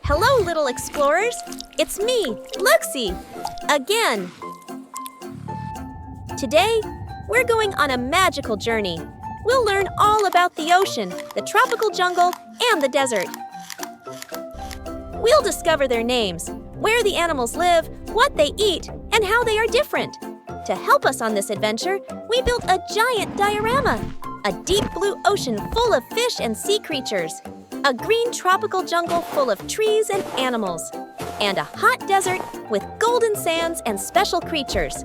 Hello, little explorers. It's me, Luxie, again. Today, we're going on a magical journey. We'll learn all about the ocean, the tropical jungle, and the desert. We'll discover their names, where the animals live, what they eat, and how they are different. To help us on this adventure, we built a giant diorama, a deep blue ocean full of fish and sea creatures, a green tropical jungle full of trees and animals, and a hot desert with golden sands and special creatures.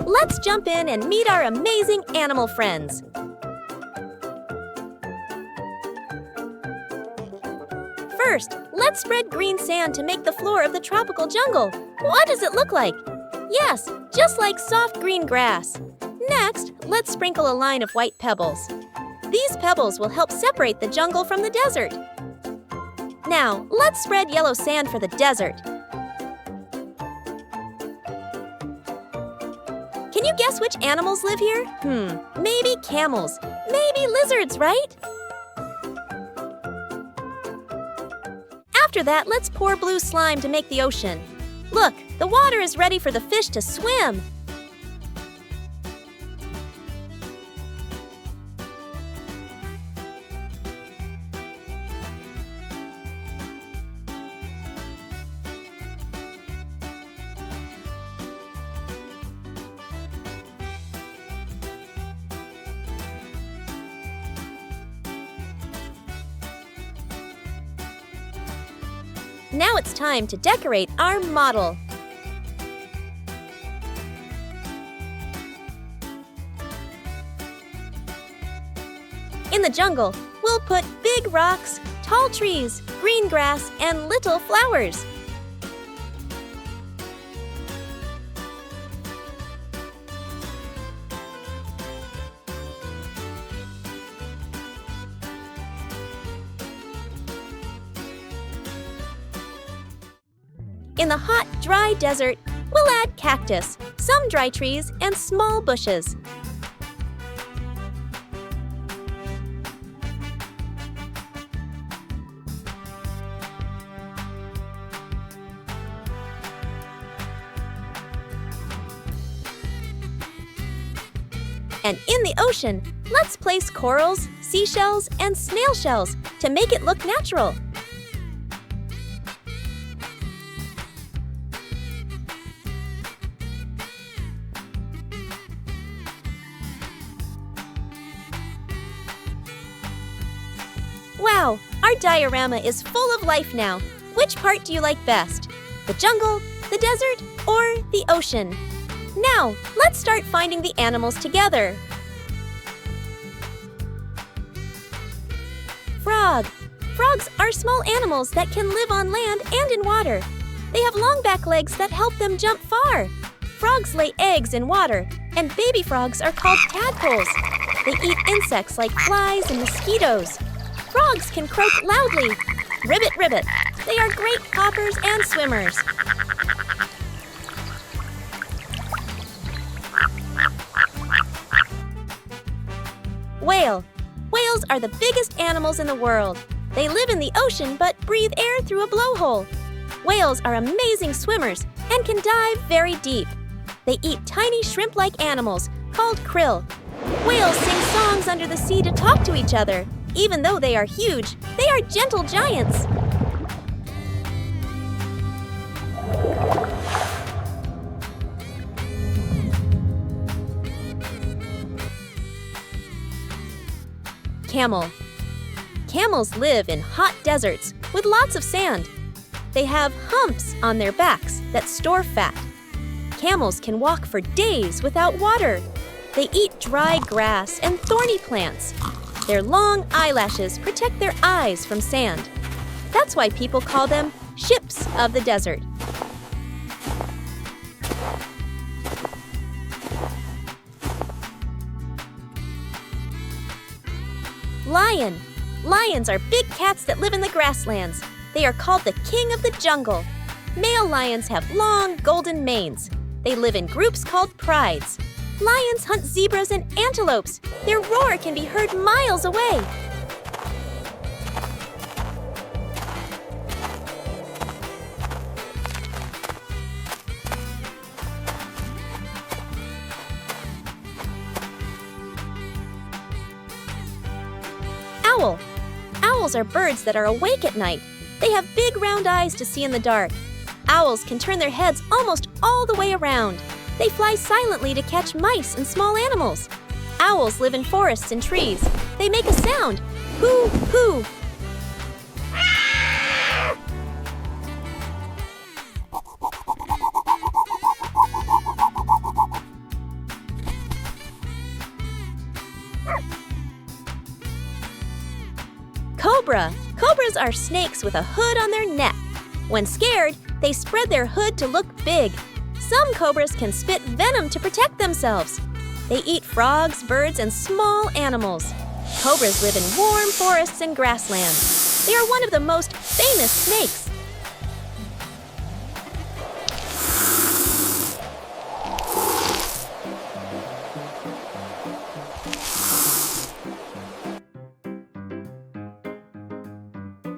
Let's jump in and meet our amazing animal friends. First, let's spread green sand to make the floor of the tropical jungle. What does it look like? Yes, just like soft green grass. Next, let's sprinkle a line of white pebbles. These pebbles will help separate the jungle from the desert. Now, let's spread yellow sand for the desert. Can you guess which animals live here? Maybe camels, maybe lizards, right? After that, let's pour blue slime to make the ocean. Look, the water is ready for the fish to swim. Now it's time to decorate our model. In the jungle, we'll put big rocks, tall trees, green grass, and little flowers. In the hot, dry desert, we'll add cactus, some dry trees, and small bushes. And in the ocean, let's place corals, seashells, and snail shells to make it look natural. Wow, our diorama is full of life now. Which part do you like best? The jungle, the desert, or the ocean? Now, let's start finding the animals together. Frog. Frogs are small animals that can live on land and in water. They have long back legs that help them jump far. Frogs lay eggs in water, and baby frogs are called tadpoles. They eat insects like flies and mosquitoes. Frogs can croak loudly. Ribbit, ribbit. They are great hoppers and swimmers. Whale. Whales are the biggest animals in the world. They live in the ocean but breathe air through a blowhole. Whales are amazing swimmers and can dive very deep. They eat tiny shrimp-like animals called krill. Whales sing songs under the sea to talk to each other. Even though they are huge, they are gentle giants. Camel. Camels live in hot deserts with lots of sand. They have humps on their backs that store fat. Camels can walk for days without water. They eat dry grass and thorny plants. Their long eyelashes protect their eyes from sand. That's why people call them ships of the desert. Lion. Lions are big cats that live in the grasslands. They are called the king of the jungle. Male lions have long, golden manes. They live in groups called prides. Lions hunt zebras and antelopes. Their roar can be heard miles away. owl. Owls are birds that are awake at night. They have big round eyes to see in the dark. Owls can turn their heads almost all the way around. They fly silently to catch mice and small animals. Owls live in forests and trees. They make a sound, hoo, hoo. Cobra. Cobras are snakes with a hood on their neck. When scared, they spread their hood to look big. Some cobras can spit venom to protect themselves. They eat frogs, birds, and small animals. Cobras live in warm forests and grasslands. They are one of the most famous snakes.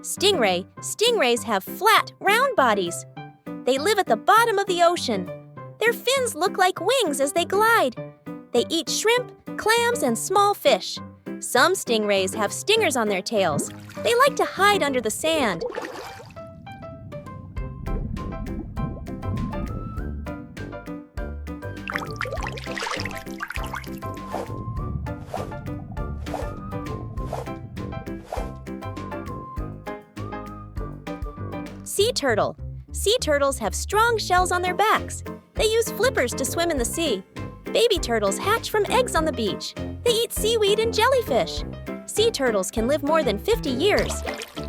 Stingray. Stingrays have flat, round bodies. They live at the bottom of the ocean. Their fins look like wings as they glide. They eat shrimp, clams, and small fish. Some stingrays have stingers on their tails. They like to hide under the sand. Sea turtle. Sea turtles have strong shells on their backs. They use flippers to swim in the sea. Baby turtles hatch from eggs on the beach. They eat seaweed and jellyfish. Sea turtles can live more than 50 years.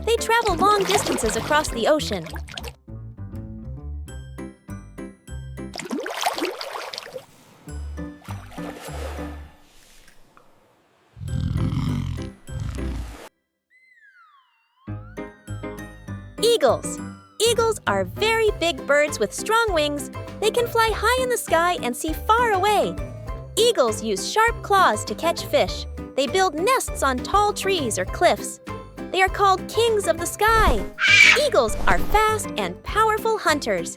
They travel long distances across the ocean. Eagles. Eagles are very big birds with strong wings. They can fly high in the sky and see far away. Eagles use sharp claws to catch fish. They build nests on tall trees or cliffs. They are called kings of the sky. Eagles are fast and powerful hunters.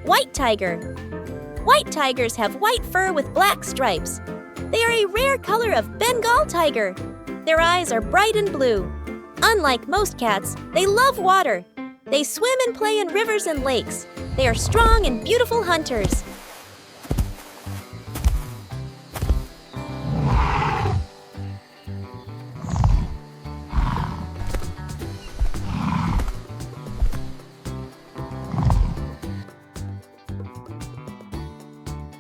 White tiger. White tigers have white fur with black stripes. They are a rare color of Bengal tiger. Their eyes are bright and blue. Unlike most cats, they love water. They swim and play in rivers and lakes. They are strong and beautiful hunters.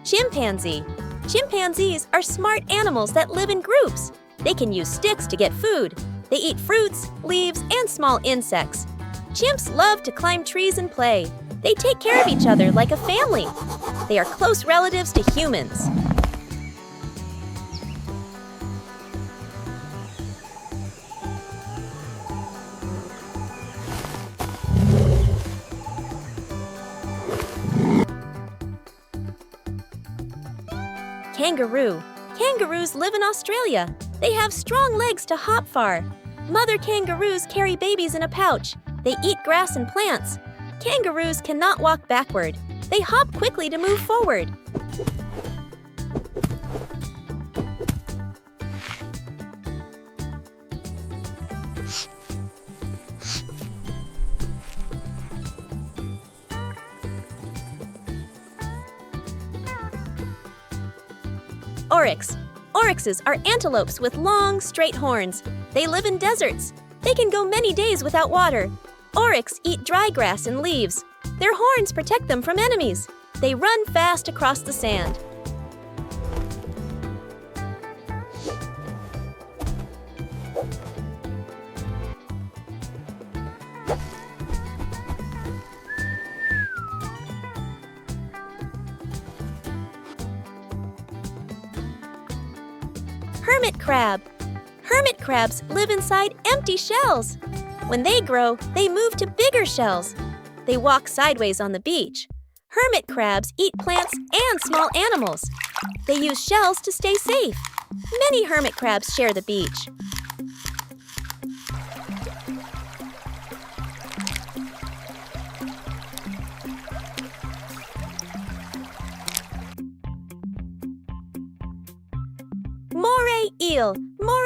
Chimpanzee. Chimpanzees are smart animals that live in groups. They can use sticks to get food. They eat fruits, leaves, and small insects. Chimps love to climb trees and play. They take care of each other like a family. They are close relatives to humans. Kangaroo. Kangaroos live in Australia. They have strong legs to hop far. Mother kangaroos carry babies in a pouch. They eat grass and plants. Kangaroos cannot walk backward. They hop quickly to move forward. Oryx. Oryxes are antelopes with long, straight horns. They live in deserts. They can go many days without water. Oryx eat dry grass and leaves. Their horns protect them from enemies. They run fast across the sand. Hermit crab. Hermit crabs live inside empty shells. When they grow, they move to bigger shells. They walk sideways on the beach. Hermit crabs eat plants and small animals. They use shells to stay safe. Many hermit crabs share the beach.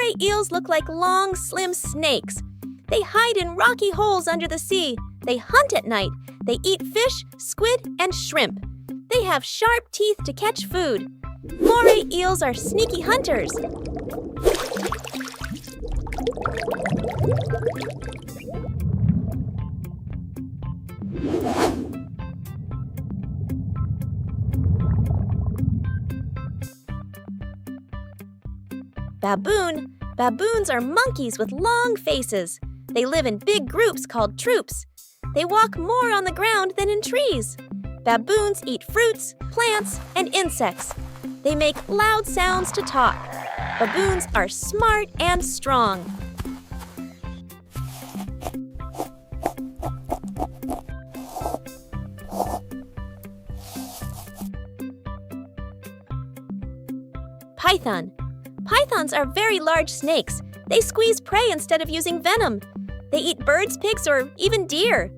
Moray eels look like long, slim snakes. They hide in rocky holes under the sea. They hunt at night. They eat fish, squid, and shrimp. They have sharp teeth to catch food. Moray eels are sneaky hunters. Baboon. Baboons are monkeys with long faces. They live in big groups called troops. They walk more on the ground than in trees. Baboons eat fruits, plants, and insects. They make loud sounds to talk. Baboons are smart and strong. Python. Pythons are very large snakes. They squeeze prey instead of using venom. They eat birds, pigs, or even deer.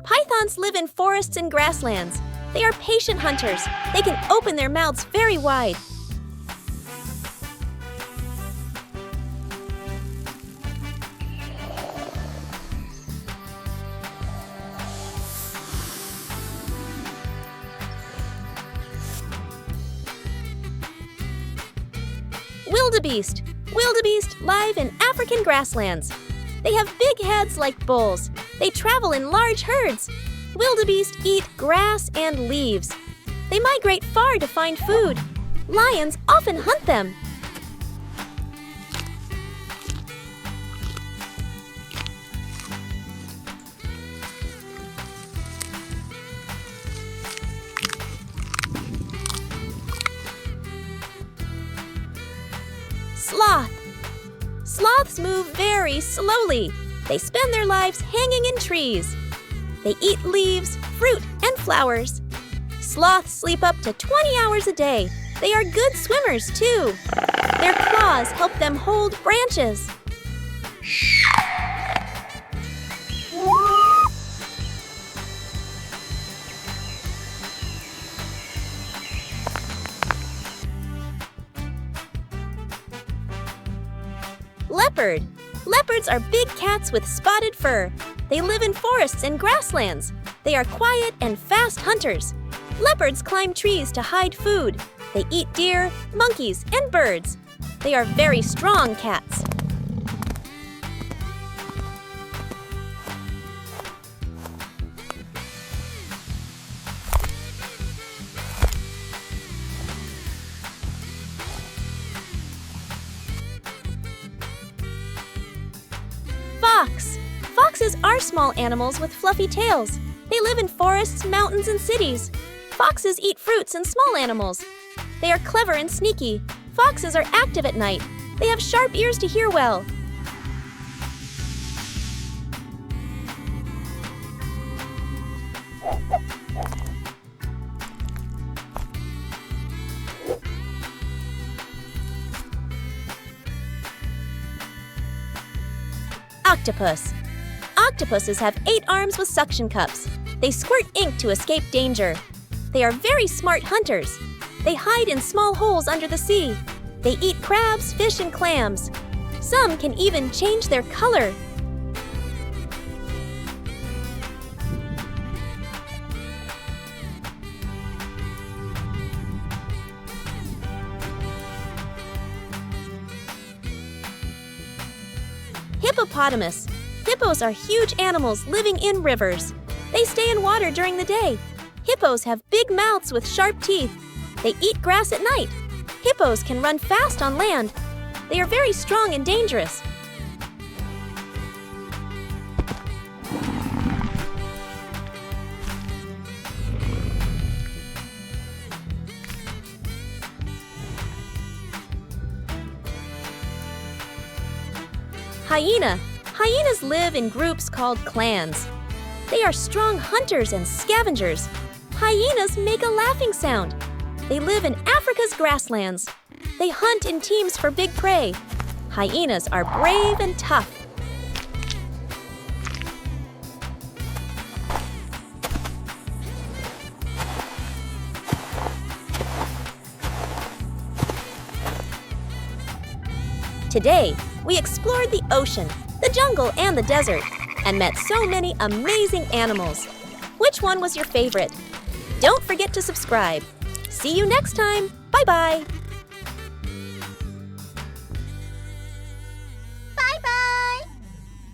Pythons live in forests and grasslands. They are patient hunters. They can open their mouths very wide. Wildebeest. Wildebeest live in African grasslands. They have big heads like bulls. They travel in large herds. Wildebeest eat grass and leaves. They migrate far to find food. Lions often hunt them. Sloth. Sloths move very slowly. They spend their lives hanging in trees. They eat leaves, fruit, and flowers. Sloths sleep up to 20 hours a day. They are good swimmers, too. Their claws help them hold branches. Leopard. Leopards are big cats with spotted fur. They live in forests and grasslands. They are quiet and fast hunters. Leopards climb trees to hide food. They eat deer, monkeys, and birds. They are very strong cats. Fox. Foxes are small animals with fluffy tails. They live in forests, mountains, and cities. Foxes eat fruits and small animals. They are clever and sneaky. Foxes are active at night. They have sharp ears to hear well. Octopus. Octopuses have 8 arms with suction cups. They squirt ink to escape danger. They are very smart hunters. They hide in small holes under the sea. They eat crabs, fish, and clams. Some can even change their color. Hippopotamus. Hippos are huge animals living in rivers. They stay in water during the day. Hippos have big mouths with sharp teeth. They eat grass at night. Hippos can run fast on land. They are very strong and dangerous. Hyena. Hyenas live in groups called clans. They are strong hunters and scavengers. Hyenas make a laughing sound. They live in Africa's grasslands. They hunt in teams for big prey. Hyenas are brave and tough. Today, We explored the ocean, the jungle, and the desert, and met so many amazing animals. Which one was your favorite? Don't forget to subscribe. See you next time. Bye-bye.